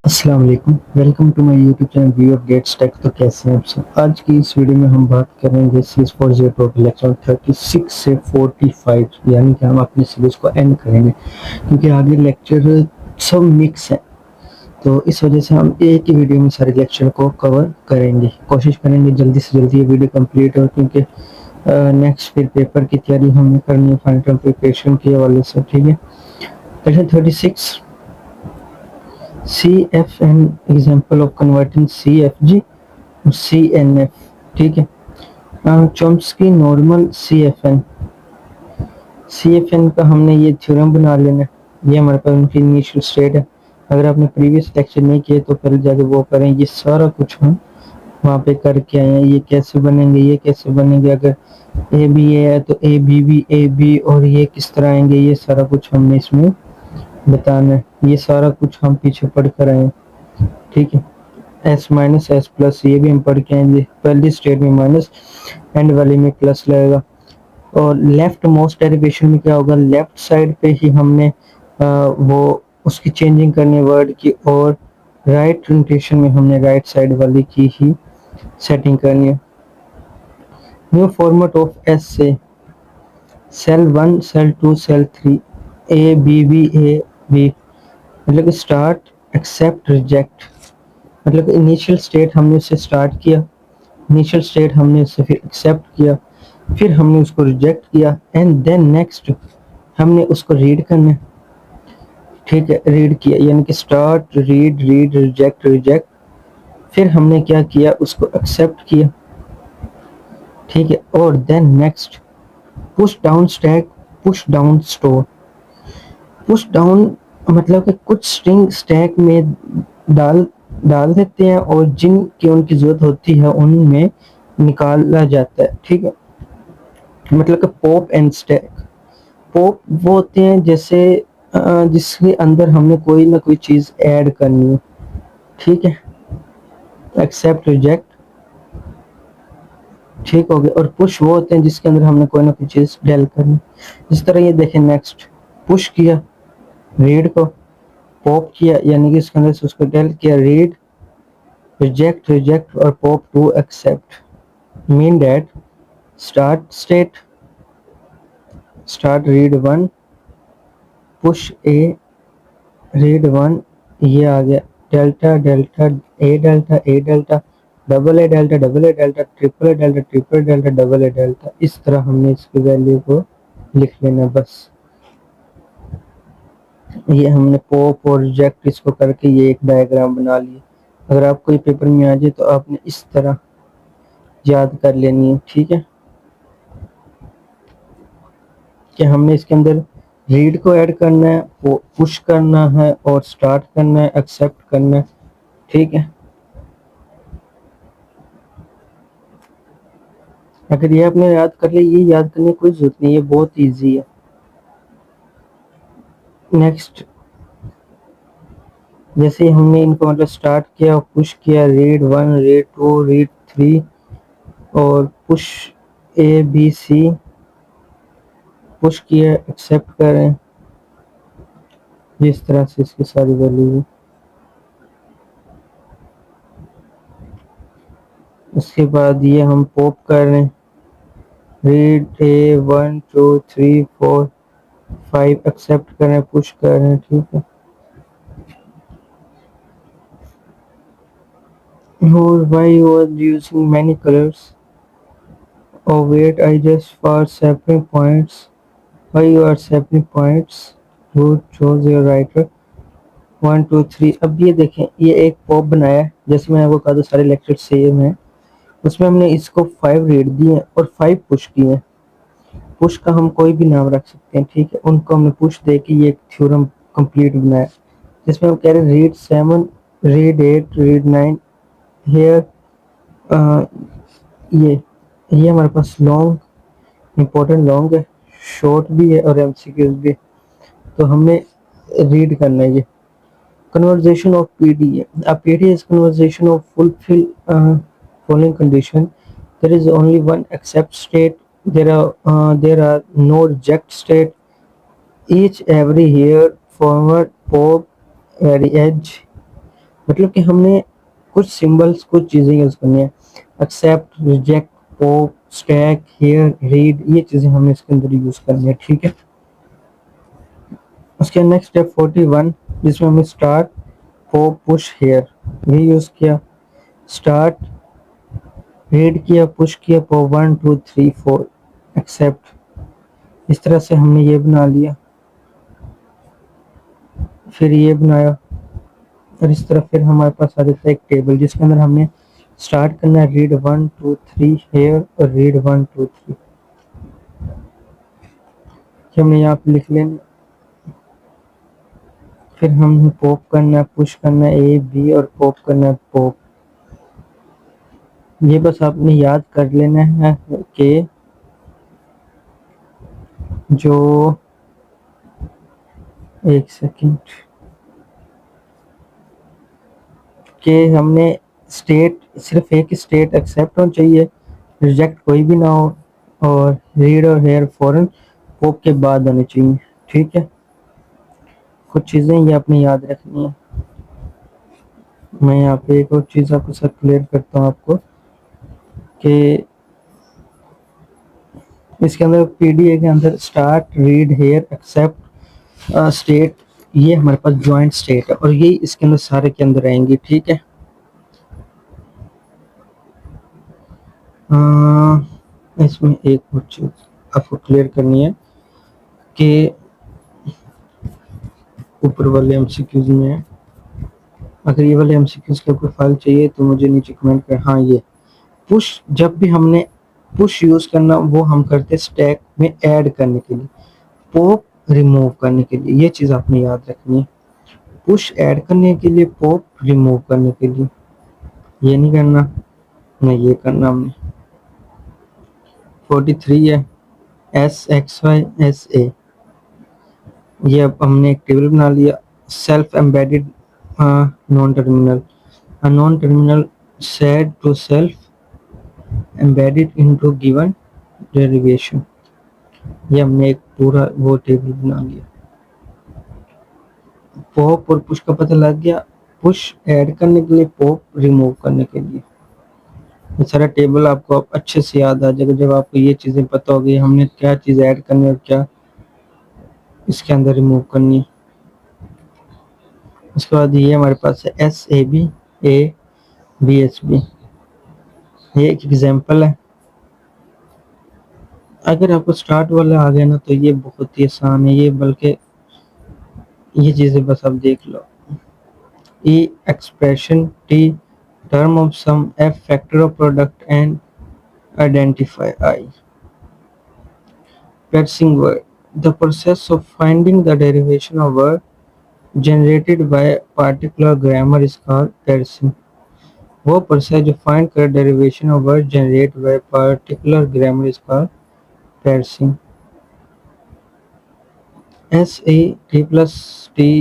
अस्सलाम वालेकुम, welcome to my YouTube channel view updates tech. तो कैसे हैं आप सब। आज की इस वीडियो में हम बात करेंगे सीरीज 40 लेक्चर 36 से 45, यानी कि हम अपने सीरीज को एंड करेंगे क्योंकि आगे लेक्चर सब मिक्स है। तो इस वजह से हम एक ही वीडियो में सारे लेक्चर को कवर करेंगे। कोशिश करेंगे जल्दी से जल्दी ये वीडियो कंप्लीट हो, क्योंकि नेक्स्ट फिर पेपर की तैयारी हमें करनी है, फाइनल टर्म प्रिपरेशन के हवाले से। ठीक है, lecture 36 CFN example of converting CFG और CNF। ठीक है, चॉम्स्की नॉर्मल CFN का हमने ये थ्योरम बना लेना है। ये हमारे पास उनकी इनिशियल स्टेट है। अगर आपने प्रीवियस लेक्चर नहीं किए तो पहले जाके वो करें। ये सारा कुछ हम वहाँ पे करके आए हैं। ये कैसे बनेंगे, ये कैसे बनेंगे, अगर ए बी ए है तो A B B A B, और ये किस तरह आएंगे, ये सारा कुछ हमने इसमें बताना है। ये सारा कुछ हम पीछे पढ़ कर आए हैं। ठीक है, एस माइनस एस प्लस ये भी हम पढ़ के आएंगे। पहली स्टेट में माइनस, एंड वाले में प्लस लगेगा। और लेफ्ट मोस्ट डेरिवेशन में क्या होगा, लेफ्ट साइड पे ही हमने वो उसकी चेंजिंग करनी है वर्ड की, और राइट रोटेशन में हमने राइट साइड वाली की ही सेटिंग करनी है। न्यू फॉर्मेट ऑफ एस से cell 1 cell 2 cell 3 A B B A B, मतलब स्टार्ट एक्सेप्ट रिजेक्ट। मतलब इनिशियल स्टेट हमने उससे स्टार्ट किया, इनिशियल स्टेट हमने उससे फिर एक्सेप्ट किया, फिर हमने उसको रिजेक्ट किया, एंड देन नेक्स्ट हमने उसको रीड करना है। ठीक है, रीड किया यानी कि start read read reject reject, फिर हमने क्या किया, उसको एक्सेप्ट किया। ठीक है, और then next push down stack, push down store. Push down मतलब कि कुछ स्ट्रिंग स्टैक में डाल डाल देते हैं, और जिन की उनकी जरूरत होती है उनमें निकाला जाता है। ठीक है, मतलब कि पॉप एंड स्टैक। पॉप वो होते हैं जैसे जिसके अंदर हमने कोई ना कोई चीज ऐड करनी है। ठीक है, एक्सेप्ट रिजेक्ट, ठीक हो गया। और पुश वो होते हैं जिसके अंदर हमने कोई ना कोई चीज डेल करनी। इस तरह ये देखें, नेक्स्ट पुश किया रीड को, पॉप किया यानी कि इसके अंदर से उसको डेल किया, रीड रिजेक्ट रिजेक्ट, और pop to accept. Mean that start state, start read 1, push A read 1, ये आ गया delta delta A delta double A delta double A delta triple A delta triple A delta double A delta. इस तरह हमने इसकी value को लिख लेना बस। ये हमने पॉप और रिजेक्ट इसको करके ये एक डायग्राम बना लिया। अगर आपको ये पेपर में आ जाए तो आपने इस तरह याद कर लेनी है। ठीक है, कि हमने इसके अंदर रीड को ऐड करना है, वो पुश करना है, और स्टार्ट करना है, एक्सेप्ट करना है। ठीक है, अगर ये आपने याद कर लिया, ये याद करने की कोई जरूरत नहीं, ये बहुत इजी है। नेक्स्ट, जैसे हमने इनको मतलब स्टार्ट किया, पुश किया, रीड 1 रीड 2 रीड 3, और push A B C, push किया, एक्सेप्ट करें, जिस तरह से इसकी सारी वैल्यू है। उसके बाद ये हम पॉप कर रहे हैं, रीड ए 1 2 3 4 5, एक्सेप्ट करें, पुश कर रहे हैं। ठीक है, और Y was using many colors, oh wait I just for separating points, why you are separating points, who chose your writer 1 2 3। अब ये देखें, ये एक पॉप बनाया है, जैसे मैंने आपको कहा था सारे लेक्चर सेम है। उसमें हमने इसको 5 रीड दिए और 5 पुश किए हैं। पुश का हम कोई भी नाम रख सकते हैं। ठीक है, उनको हमने पुश दे के ये एक थ्योरम कंप्लीट बनाया, जिसमें हम कह रहे हैं रीड 7 रीड 8 रीड 9। हेयर ये हमारे पास लॉन्ग इंपॉर्टेंट लॉन्ग है, शॉर्ट भी है, और एमसीक्यूज भी। तो हमने रीड करना है। ये conversation of PD है। A PD is conversation of fulfill following condition. There is only one accept state. There are no reject state. Each every here forward pop very edge मतलब कि हमने कुछ सिंबल्स, कुछ चीजें यूज करनी है। Accept, reject, pop, stack, here, read, ये चीजें हमने इसके अंदर यूज करनी है। ठीक है, उसके नेक्स्ट स्टेप 41, जिसमें हमने स्टार्ट, पॉप, पुश, हियर ये यूज किया। स्टार्ट, रीड किया, पुश किया, पॉप 1 2 3 4, एक्सेप्ट। इस तरह से हमने ये बना लिया, फिर ये बनाया, और इस तरह फिर हमारे पास आ जाता है एक टेबल जिसके अंदर हमने स्टार्ट करना है रीड 1 2 3 हेयर और रीड 1 2 3, हमने यहाँ पे लिख लेना। फिर हमने पॉप करना है, पुश करना है ए बी, और पॉप करना है पॉप। ये बस आपने याद कर लेना है कि जो, एक सेकंड, कि हमने स्टेट, सिर्फ एक स्टेट एक्सेप्ट होना चाहिए, रिजेक्ट कोई भी ना हो, और रीड और हेयर फौरन पॉप के बाद होनी चाहिए। ठीक है, कुछ चीज़ें ये आपने याद रखनी है। मैं यहाँ पे एक और चीज़ आपके साथ क्लियर करता हूँ आपको कि इसके अंदर पीडीए के अंदर start, read, here, accept, state, ये हमारे पास ज्वाइंट स्टेट है, और ये इसके अंदर सारे के अंदर आएंगी। ठीक है, इसमें एक और चीज़ आपको क्लियर करनी है कि ऊपर वाले एमसीक्यूज में, अगर ये वाले एमसीक्यूज का कोई फाइल चाहिए तो मुझे नीचे कमेंट कर। हाँ, ये पुश, जब भी हमने पुश यूज करना वो हम करते स्टैक में ऐड करने के लिए, पॉप रिमूव करने के लिए, ये चीज आपने याद रखनी है। पुश ऐड करने के लिए, पॉप रिमूव करने के लिए, ये नहीं करना, नहीं ये करना हमने। 43 है S X Y S A, ये अब हमने एक टेबल बना लिया। Self embedded non terminal, non terminal said to self embedded into given derivation, ये हमने एक पूरा वो टेबल बना लिया। पॉप और पुश का पता लग गया, पुश ऐड करने के लिए, पॉप रिमूव करने के लिए। ये सारा टेबल आपको अच्छे से याद आ जाएगा जब आपको ये चीजें पता होगी हमने क्या चीज ऐड करनी है और क्या इसके अंदर रिमूव करनी है। उसके बाद ये हमारे पास है S A B S B, ये एक एग्जांपल है। अगर आपको स्टार्ट वाला आ गया ना तो ये बहुत ही आसान है, ये बल्कि ये चीजें बस आप देख लो। E expression, T term of sum, f factor of product, and identify I. Parsing word, the process of finding the derivation of word generated by a particular grammar is called parsing. वो process जो find कर derivation of word generate by particular grammar is called parsing. S A T plus T,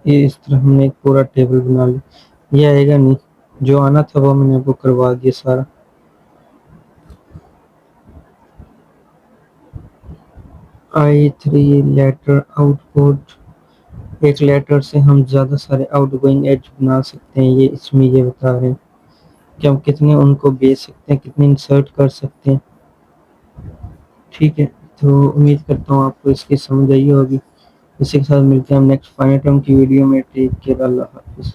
ये इस तरह हमने एक पूरा table बना लिया। ये आएगा नहीं, जो आना था वो मैंने आपको करवा दिया सारा। I3 लेटर आउटपुट, एक लेटर से हम ज़्यादा सारे आउटगोइंग एज बना सकते हैं, ये इसमें ये बता रहे हैं कि हम कितने उनको भेज सकते हैं, कितने इंसर्ट कर सकते हैं। ठीक है, तो उम्मीद करता हूँ आपको इसकी समझ आई होगी। इसी के साथ मिलते हैं हम नेक्स्ट फाइनल टर्म की वीडियो में। टेक केयर, अल्लाह हाफिज़।